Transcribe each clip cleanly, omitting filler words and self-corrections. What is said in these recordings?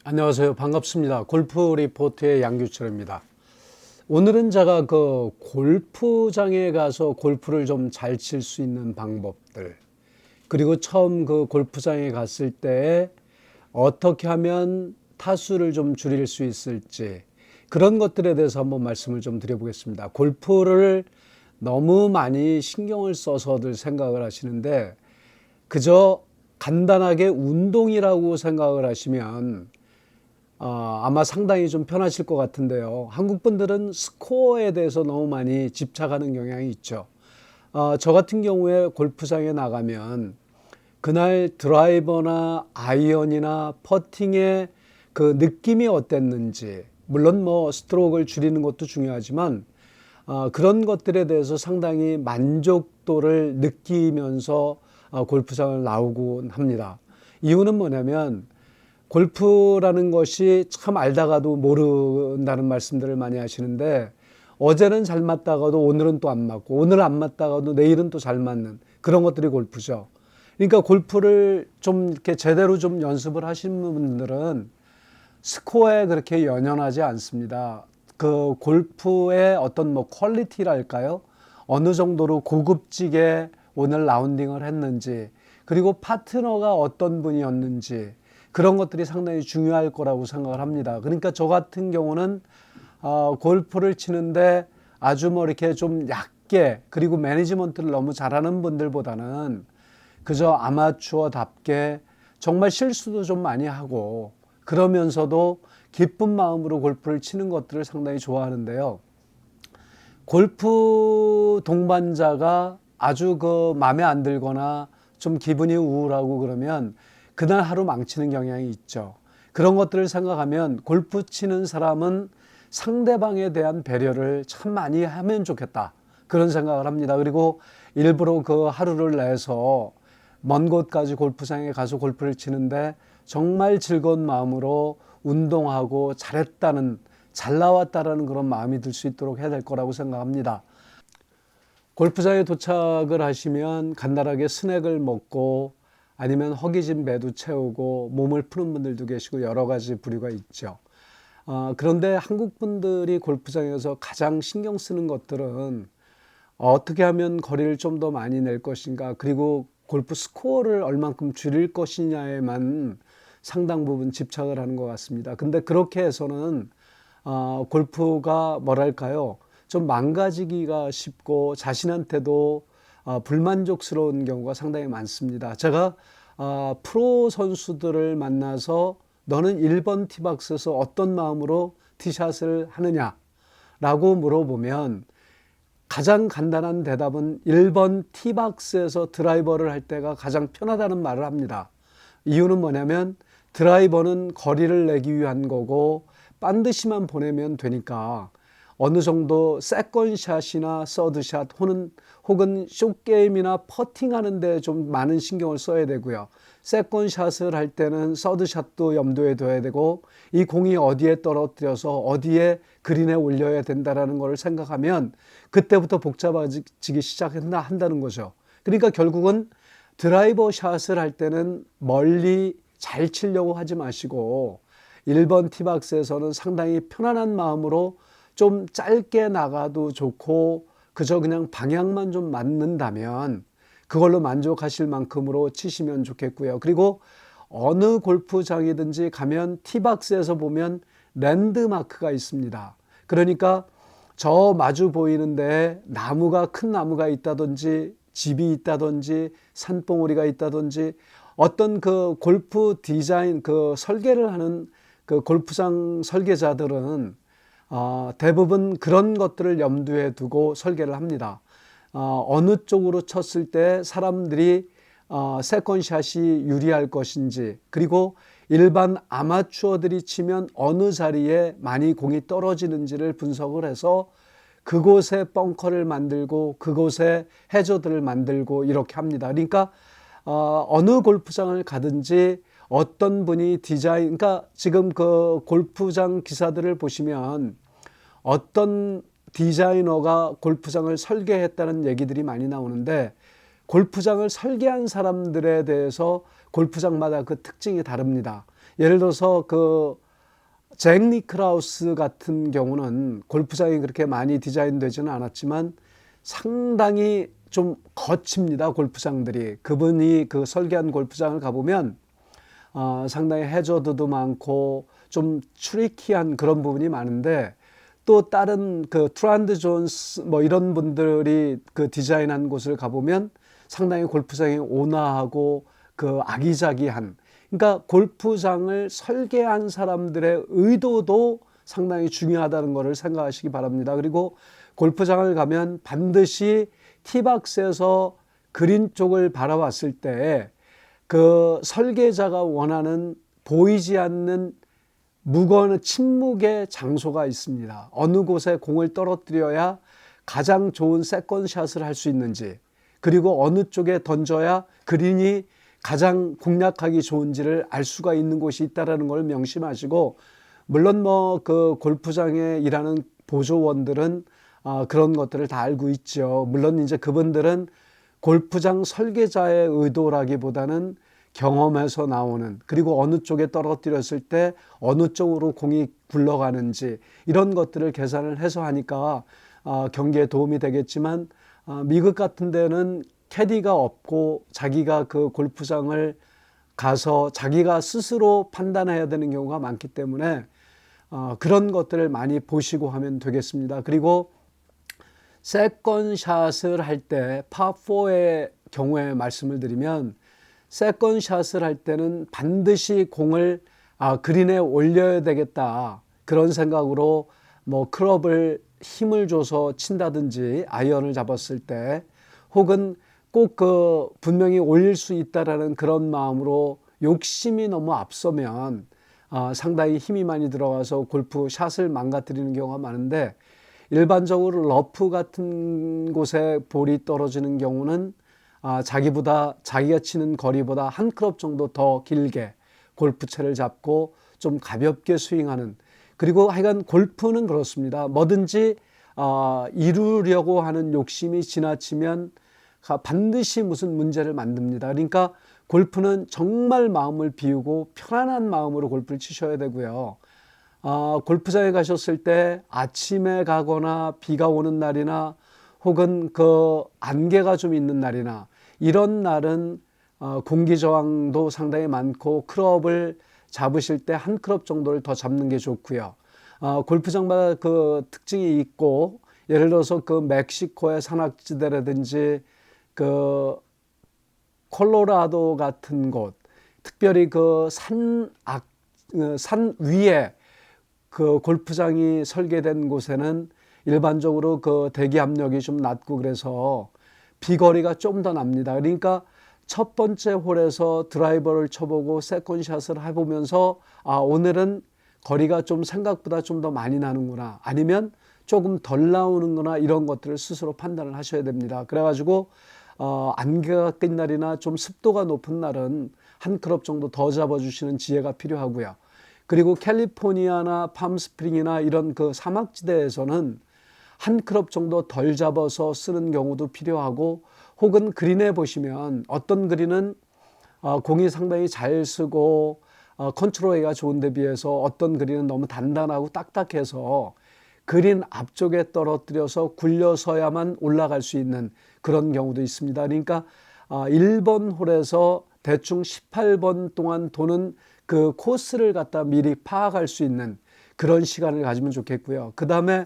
안녕하세요. 반갑습니다. 골프 리포트의 양규철입니다. 오늘은 제가 골프장에 가서 골프를 좀 잘 칠 수 있는 방법들, 그리고 처음 골프장에 갔을 때 어떻게 하면 타수를 좀 줄일 수 있을지, 그런 것들에 대해서 한번 말씀을 좀 드려보겠습니다. 골프를 너무 많이 신경을 써서들 생각을 하시는데, 그저 간단하게 운동이라고 생각을 하시면 아마 상당히 좀 편하실 것 같은데요. 한국 분들은 스코어에 대해서 너무 많이 집착하는 경향이 있죠. 저 같은 경우에 골프장에 나가면 그날 드라이버나 아이언이나 퍼팅의 그 느낌이 어땠는지, 물론 뭐 스트로크를 줄이는 것도 중요하지만 그런 것들에 대해서 상당히 만족도를 느끼면서 골프장을 나오곤 합니다. 이유는 뭐냐면 골프라는 것이 참 알다가도 모른다는 말씀들을 많이 하시는데, 어제는 잘 맞다가도 오늘은 또 안 맞고, 오늘 안 맞다가도 내일은 또 잘 맞는 그런 것들이 골프죠. 그러니까 골프를 좀 이렇게 제대로 좀 연습을 하시는 분들은 스코어에 그렇게 연연하지 않습니다. 그 골프의 어떤 뭐 퀄리티랄까요? 어느 정도로 고급지게 오늘 라운딩을 했는지, 그리고 파트너가 어떤 분이었는지, 그런 것들이 상당히 중요할 거라고 생각을 합니다. 그러니까 저 같은 경우는 골프를 치는데 아주 뭐 이렇게 좀 얕게, 그리고 매니지먼트를 너무 잘하는 분들보다는 그저 아마추어답게 정말 실수도 좀 많이 하고, 그러면서도 기쁜 마음으로 골프를 치는 것들을 상당히 좋아하는데요. 골프 동반자가 아주 마음에 안 들거나 좀 기분이 우울하고 그러면 그날 하루 망치는 경향이 있죠. 그런 것들을 생각하면 골프 치는 사람은 상대방에 대한 배려를 참 많이 하면 좋겠다, 그런 생각을 합니다. 그리고 일부러 그 하루를 내서 먼 곳까지 골프장에 가서 골프를 치는데 정말 즐거운 마음으로 운동하고 잘했다는, 잘 나왔다라는 그런 마음이 들 수 있도록 해야 될 거라고 생각합니다. 골프장에 도착을 하시면 간단하게 스낵을 먹고, 아니면 허기진 배도 채우고 몸을 푸는 분들도 계시고 여러 가지 부류가 있죠. 그런데 한국 분들이 골프장에서 가장 신경 쓰는 것들은 어떻게 하면 거리를 좀 더 많이 낼 것인가, 그리고 골프 스코어를 얼만큼 줄일 것이냐에만 상당 부분 집착을 하는 것 같습니다. 근데 그렇게 해서는 골프가 뭐랄까요, 좀 망가지기가 쉽고 자신한테도 불만족스러운 경우가 상당히 많습니다. 제가 프로 선수들을 만나서 너는 1번 티박스에서 어떤 마음으로 티샷을 하느냐라고 물어보면 가장 간단한 대답은 1번 티박스에서 드라이버를 할 때가 가장 편하다는 말을 합니다. 이유는 뭐냐면 드라이버는 거리를 내기 위한 거고 반드시만 보내면 되니까 어느 정도 세컨샷이나 서드샷 혹은 숏게임이나 퍼팅하는 데 좀 많은 신경을 써야 되고요. 세컨샷을 할 때는 서드샷도 염두에 둬야 되고, 이 공이 어디에 떨어뜨려서 어디에 그린에 올려야 된다는 걸 생각하면 그때부터 복잡해지기 시작한다는 거죠. 그러니까 결국은 드라이버 샷을 할 때는 멀리 잘 치려고 하지 마시고 1번 티박스에서는 상당히 편안한 마음으로 좀 짧게 나가도 좋고 그저 그냥 방향만 좀 맞는다면 그걸로 만족하실 만큼으로 치시면 좋겠고요. 그리고 어느 골프장이든지 가면 티박스에서 보면 랜드마크가 있습니다. 그러니까 저 마주 보이는데 큰 나무가 있다든지 집이 있다든지 산봉우리가 있다든지 어떤 그 골프 디자인 설계를 하는 그 골프장 설계자들은 대부분 그런 것들을 염두에 두고 설계를 합니다. 어느 쪽으로 쳤을 때 사람들이 세컨샷이 유리할 것인지, 그리고 일반 아마추어들이 치면 어느 자리에 많이 공이 떨어지는지를 분석을 해서 그곳에 벙커를 만들고 그곳에 해저드를 만들고 이렇게 합니다. 그러니까 어느 골프장을 가든지 어떤 분이 그러니까 지금 그 골프장 기사들을 보시면 어떤 디자이너가 골프장을 설계했다는 얘기들이 많이 나오는데, 골프장을 설계한 사람들에 대해서 골프장마다 그 특징이 다릅니다. 예를 들어서 잭 니클라우스 같은 경우는 골프장이 그렇게 많이 디자인되지는 않았지만 상당히 좀 거칩니다. 골프장들이. 그분이 설계한 골프장을 가보면 상당히 해저드도 많고 좀 트리키한 그런 부분이 많은데, 또 다른 트란드 존스 뭐 이런 분들이 디자인한 곳을 가보면 상당히 골프장이 온화하고 아기자기한, 그러니까 골프장을 설계한 사람들의 의도도 상당히 중요하다는 것을 생각하시기 바랍니다. 그리고 골프장을 가면 반드시 티박스에서 그린 쪽을 바라봤을 때 설계자가 원하는 보이지 않는 무거운 침묵의 장소가 있습니다. 어느 곳에 공을 떨어뜨려야 가장 좋은 세컨샷을 할 수 있는지, 그리고 어느 쪽에 던져야 그린이 가장 공략하기 좋은지를 알 수가 있는 곳이 있다는 걸 명심하시고, 물론 골프장에 일하는 보조원들은 그런 것들을 다 알고 있죠. 물론 이제 그분들은 골프장 설계자의 의도라기보다는 경험에서 나오는, 그리고 어느 쪽에 떨어뜨렸을 때 어느 쪽으로 공이 굴러가는지 이런 것들을 계산을 해서 하니까 경기에 도움이 되겠지만, 미국 같은 데는 캐디가 없고 자기가 골프장을 가서 자기가 스스로 판단해야 되는 경우가 많기 때문에 그런 것들을 많이 보시고 하면 되겠습니다. 그리고 세컨샷을 할 때 파4의 경우에 말씀을 드리면, 세컨샷을 할 때는 반드시 공을 그린에 올려야 되겠다, 그런 생각으로 클럽을 힘을 줘서 친다든지 아이언을 잡았을 때, 혹은 꼭 분명히 올릴 수 있다라는 그런 마음으로 욕심이 너무 앞서면 상당히 힘이 많이 들어가서 골프 샷을 망가뜨리는 경우가 많은데, 일반적으로 러프 같은 곳에 볼이 떨어지는 경우는 자기가 치는 거리보다 한 클럽 정도 더 길게 골프채를 잡고 좀 가볍게 스윙하는, 그리고 하여간 골프는 그렇습니다. 뭐든지 이루려고 하는 욕심이 지나치면 반드시 무슨 문제를 만듭니다. 그러니까 골프는 정말 마음을 비우고 편안한 마음으로 골프를 치셔야 되고요. 골프장에 가셨을 때 아침에 가거나 비가 오는 날이나 혹은 안개가 좀 있는 날이나 이런 날은 공기 저항도 상당히 많고 클럽을 잡으실 때 한 클럽 정도를 더 잡는 게 좋고요. 골프장마다 특징이 있고, 예를 들어서 멕시코의 산악지대라든지 콜로라도 같은 곳, 특별히 산 위에 골프장이 설계된 곳에는 일반적으로 대기 압력이 좀 낮고 그래서 비거리가 좀 더 납니다. 그러니까 첫 번째 홀에서 드라이버를 쳐보고 세컨샷을 해보면서 오늘은 거리가 좀 생각보다 좀 더 많이 나는구나, 아니면 조금 덜 나오는구나, 이런 것들을 스스로 판단을 하셔야 됩니다. 그래가지고 안개가 낀 날이나 좀 습도가 높은 날은 한 클럽 정도 더 잡아주시는 지혜가 필요하고요. 그리고 캘리포니아나 팜스프링이나 이런 사막지대에서는 한 클럽 정도 덜 잡아서 쓰는 경우도 필요하고, 혹은 그린에 보시면 어떤 그린은 공이 상당히 잘 쓰고 컨트롤하기가 좋은 데 비해서 어떤 그린은 너무 단단하고 딱딱해서 그린 앞쪽에 떨어뜨려서 굴려서야만 올라갈 수 있는 그런 경우도 있습니다. 그러니까 1번 홀에서 대충 18번 동안 도는 코스를 갖다 미리 파악할 수 있는 그런 시간을 가지면 좋겠고요. 그 다음에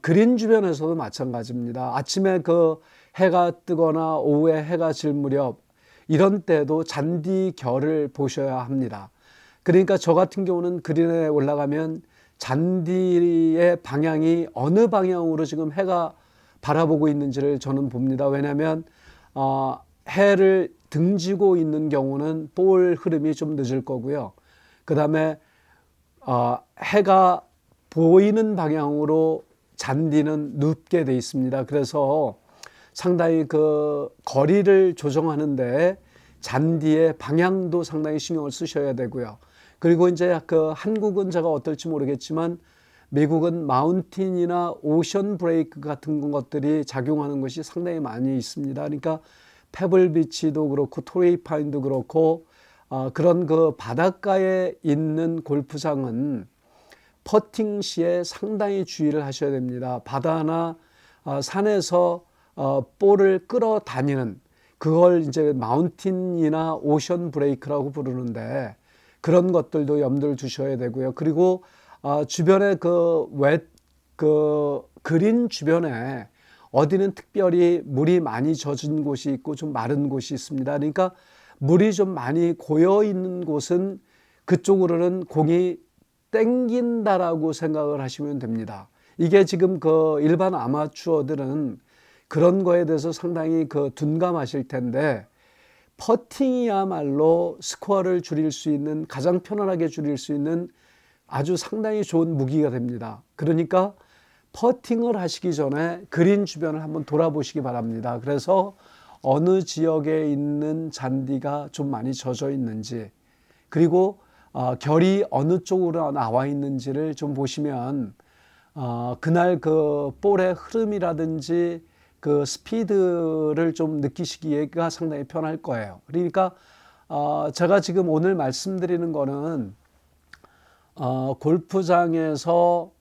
그린 주변에서도 마찬가지입니다. 아침에 해가 뜨거나 오후에 해가 질 무렵, 이런 때도 잔디 결을 보셔야 합니다. 그러니까 저 같은 경우는 그린에 올라가면 잔디의 방향이 어느 방향으로 지금 해가 바라보고 있는지를 저는 봅니다. 왜냐하면 해를 등지고 있는 경우는 볼 흐름이 좀 늦을 거고요. 그 다음에 해가 보이는 방향으로 잔디는 눕게 돼 있습니다. 그래서 상당히 거리를 조정하는데 잔디의 방향도 상당히 신경을 쓰셔야 되고요. 그리고 이제 한국은 제가 어떨지 모르겠지만 미국은 마운틴이나 오션 브레이크 같은 것들이 작용하는 것이 상당히 많이 있습니다. 그러니까 페블 비치도 그렇고 토레이 파인도 그렇고 그런 그 바닷가에 있는 골프장은 퍼팅 시에 상당히 주의를 하셔야 됩니다. 바다나 산에서 볼을 끌어다니는, 그걸 이제 마운틴이나 오션 브레이크라고 부르는데, 그런 것들도 염두를 두셔야 되고요. 그리고 주변에 그 그린 주변에 어디는 특별히 물이 많이 젖은 곳이 있고 좀 마른 곳이 있습니다. 그러니까 물이 좀 많이 고여 있는 곳은 그쪽으로는 공이 땡긴다라고 생각을 하시면 됩니다. 이게 지금 그 일반 아마추어들은 그런 거에 대해서 상당히 둔감하실 텐데, 퍼팅이야말로 스코어를 줄일 수 있는, 가장 편안하게 줄일 수 있는 아주 상당히 좋은 무기가 됩니다. 그러니까 퍼팅을 하시기 전에 그린 주변을 한번 돌아보시기 바랍니다. 그래서 어느 지역에 있는 잔디가 좀 많이 젖어 있는지, 그리고 결이 어느 쪽으로 나와 있는지를 좀 보시면 그날 그 볼의 흐름이라든지 그 스피드를 좀 느끼시기가 상당히 편할 거예요. 그러니까 제가 지금 오늘 말씀드리는 거는 골프장에서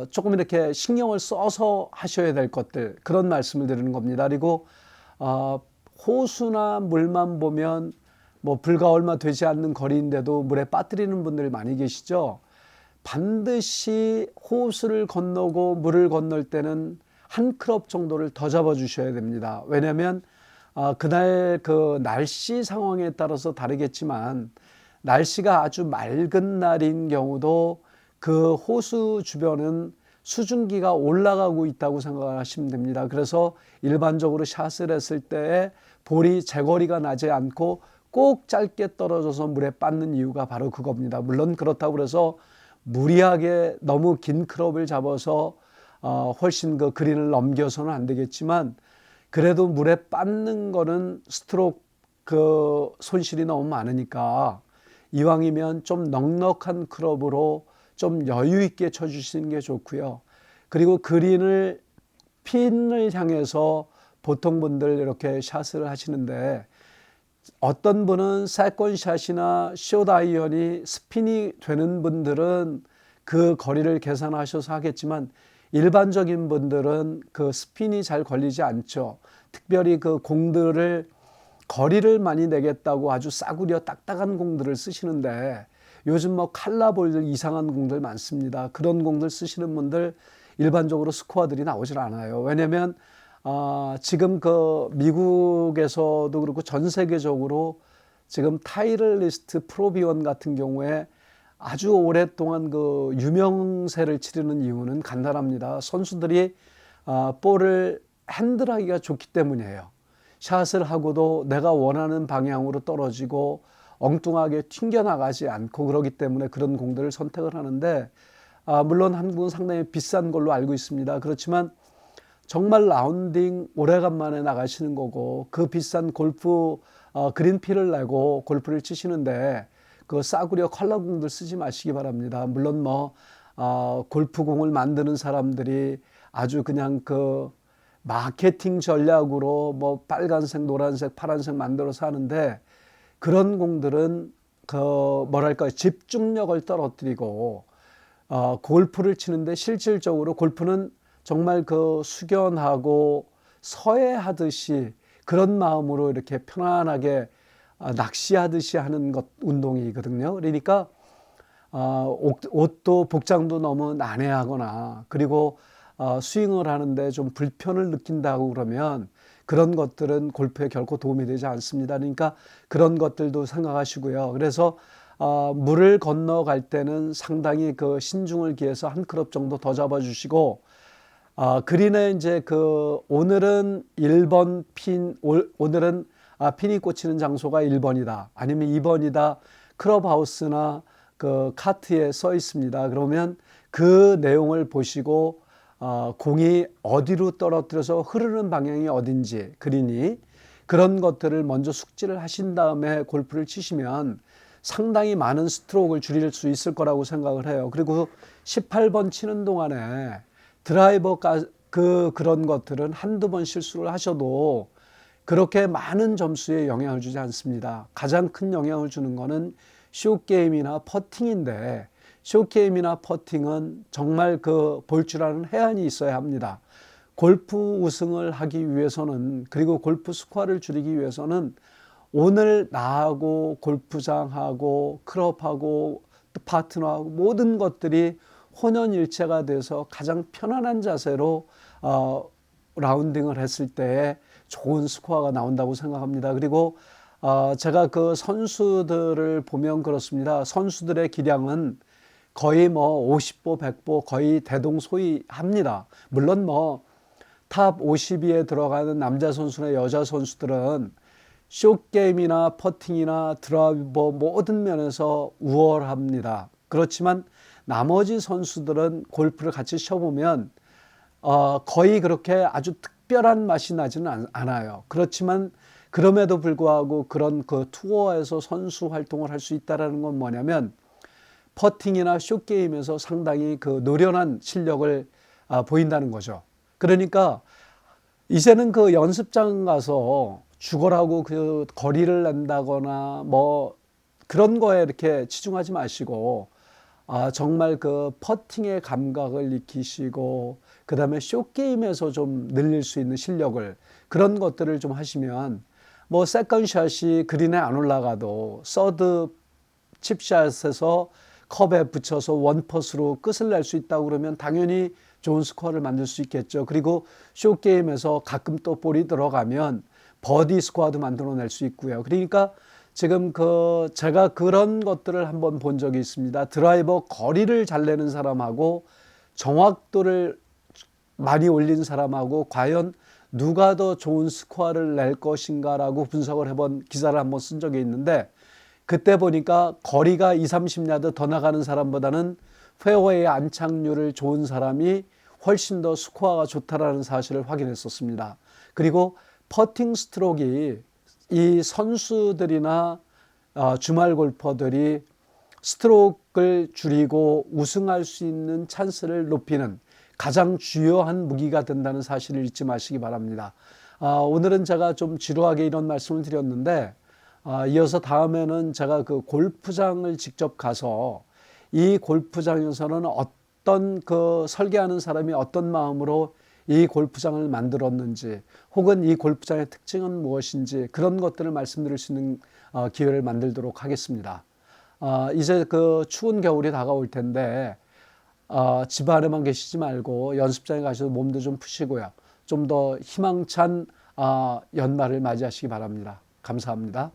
조금 이렇게 신경을 써서 하셔야 될 것들, 그런 말씀을 드리는 겁니다. 그리고 호수나 물만 보면 뭐 불과 얼마 되지 않는 거리인데도 물에 빠뜨리는 분들 많이 계시죠. 반드시 호수를 건너고 물을 건널 때는 한 클럽 정도를 더 잡아 주셔야 됩니다. 왜냐하면 그날 그 날씨 상황에 따라서 다르겠지만, 날씨가 아주 맑은 날인 경우도 그 호수 주변은 수증기가 올라가고 있다고 생각하시면 됩니다. 그래서 일반적으로 샷을 했을 때 볼이 제거리가 나지 않고 꼭 짧게 떨어져서 물에 빠는 이유가 바로 그겁니다. 물론 그렇다고 해서 무리하게 너무 긴 클럽을 잡아서 훨씬 그 그린을 넘겨서는 안 되겠지만, 그래도 물에 빠는 거는 스트로크 그 손실이 너무 많으니까 이왕이면 좀 넉넉한 클럽으로 좀 여유 있게 쳐주시는 게 좋고요. 그리고 그린을, 핀을 향해서 보통 분들 이렇게 샷을 하시는데, 어떤 분은 세컨샷이나 숏 아이언이 스핀이 되는 분들은 그 거리를 계산하셔서 하겠지만, 일반적인 분들은 그 스핀이 잘 걸리지 않죠. 특별히 그 공들을 거리를 많이 내겠다고 아주 싸구려 딱딱한 공들을 쓰시는데, 요즘 뭐 칼라볼 이상한 공들 많습니다. 그런 공들 쓰시는 분들 일반적으로 스코어들이 나오질 않아요. 왜냐하면 지금 그 미국에서도 그렇고 전 세계적으로 지금 타이틀리스트 프로비원 같은 경우에 아주 오랫동안 그 유명세를 치르는 이유는 간단합니다. 선수들이 볼을 핸들하기가 좋기 때문이에요. 샷을 하고도 내가 원하는 방향으로 떨어지고 엉뚱하게 튕겨나가지 않고, 그러기 때문에 그런 공들을 선택을 하는데, 물론 한국은 상당히 비싼 걸로 알고 있습니다. 그렇지만 정말 라운딩 오래간만에 나가시는 거고, 그 비싼 골프 그린피를 내고 골프를 치시는데 그 싸구려 컬러공들 쓰지 마시기 바랍니다. 물론 뭐 골프공을 만드는 사람들이 아주 그냥 그 마케팅 전략으로 뭐 빨간색, 노란색, 파란색 만들어서 하는데, 그런 공들은 그 뭐랄까 집중력을 떨어뜨리고 골프를 치는데, 실질적으로 골프는 정말 그 숙연하고 서해하듯이 그런 마음으로 이렇게 편안하게 낚시하듯이 하는 운동이거든요. 그러니까 옷도 복장도 너무 난해하거나, 그리고 스윙을 하는데 좀 불편을 느낀다고 그러면 그런 것들은 골프에 결코 도움이 되지 않습니다. 그러니까 그런 것들도 생각하시고요. 그래서 물을 건너갈 때는 상당히 그 신중을 기해서 한 클럽 정도 더 잡아주시고, 그린에 이제 오늘은 1번 핀, 오늘은 핀이 꽂히는 장소가 1번이다, 아니면 2번이다, 클럽하우스나 그 카트에 써 있습니다. 그러면 그 내용을 보시고 공이 어디로 떨어뜨려서 흐르는 방향이 어딘지, 그린이, 그런 것들을 먼저 숙지를 하신 다음에 골프를 치시면 상당히 많은 스트로크를 줄일 수 있을 거라고 생각을 해요. 그리고 18번 치는 동안에 드라이버 그런 것들은 한두 번 실수를 하셔도 그렇게 많은 점수에 영향을 주지 않습니다. 가장 큰 영향을 주는 거는 숏게임이나 퍼팅인데, 숏게임이나 퍼팅은 정말 그 볼 줄 아는 해안이 있어야 합니다. 골프 우승을 하기 위해서는, 그리고 골프 스코어를 줄이기 위해서는 오늘 나하고 골프장하고 클럽하고 또 파트너하고 모든 것들이 혼연일체가 돼서 가장 편안한 자세로 라운딩을 했을 때에 좋은 스코어가 나온다고 생각합니다. 그리고 제가 그 선수들을 보면 그렇습니다. 선수들의 기량은 거의 뭐 50보, 100보 거의 대동소이합니다. 물론 뭐 탑 50위에 들어가는 남자 선수나 여자 선수들은 숏게임이나 퍼팅이나 드라이버 모든 면에서 우월합니다. 그렇지만 나머지 선수들은 골프를 같이 쳐보면 거의 그렇게 아주 특별한 맛이 나지는 않아요. 그렇지만 그럼에도 불구하고 그런 그 투어에서 선수 활동을 할 수 있다는 건 뭐냐면 퍼팅이나 숏게임에서 상당히 그 노련한 실력을 보인다는 거죠. 그러니까 이제는 그 연습장 가서 죽어라고 그 거리를 낸다거나 뭐 그런 거에 이렇게 치중하지 마시고 정말 그 퍼팅의 감각을 익히시고 그다음에 숏게임에서 좀 늘릴 수 있는 실력을, 그런 것들을 좀 하시면 뭐 세컨샷이 그린에 안 올라가도 서드 칩샷에서 컵에 붙여서 원퍼스로 끝을 낼 수 있다고 그러면 당연히 좋은 스코어를 만들 수 있겠죠. 그리고 숏게임에서 가끔 또 볼이 들어가면 버디 스코어도 만들어낼 수 있고요. 그러니까 지금 제가 그런 것들을 한번 본 적이 있습니다. 드라이버 거리를 잘 내는 사람하고 정확도를 많이 올린 사람하고 과연 누가 더 좋은 스코어를 낼 것인가라고 분석을 해본 기사를 한번 쓴 적이 있는데, 그때 보니까 거리가 20, 30야드 더 나가는 사람보다는 페어웨이 안착률을 좋은 사람이 훨씬 더 스코어가 좋다라는 사실을 확인했었습니다. 그리고 퍼팅 스트로크가 이 선수들이나 주말 골퍼들이 스트로크를 줄이고 우승할 수 있는 찬스를 높이는 가장 주요한 무기가 된다는 사실을 잊지 마시기 바랍니다. 오늘은 제가 좀 지루하게 이런 말씀을 드렸는데, 이어서 다음에는 제가 그 골프장을 직접 가서 이 골프장에서는 어떤 그 설계하는 사람이 어떤 마음으로 이 골프장을 만들었는지, 혹은 이 골프장의 특징은 무엇인지, 그런 것들을 말씀드릴 수 있는 기회를 만들도록 하겠습니다. 이제 그 추운 겨울이 다가올 텐데 집 안에만 계시지 말고 연습장에 가셔서 몸도 좀 푸시고요. 좀 더 희망찬 연말을 맞이하시기 바랍니다. 감사합니다.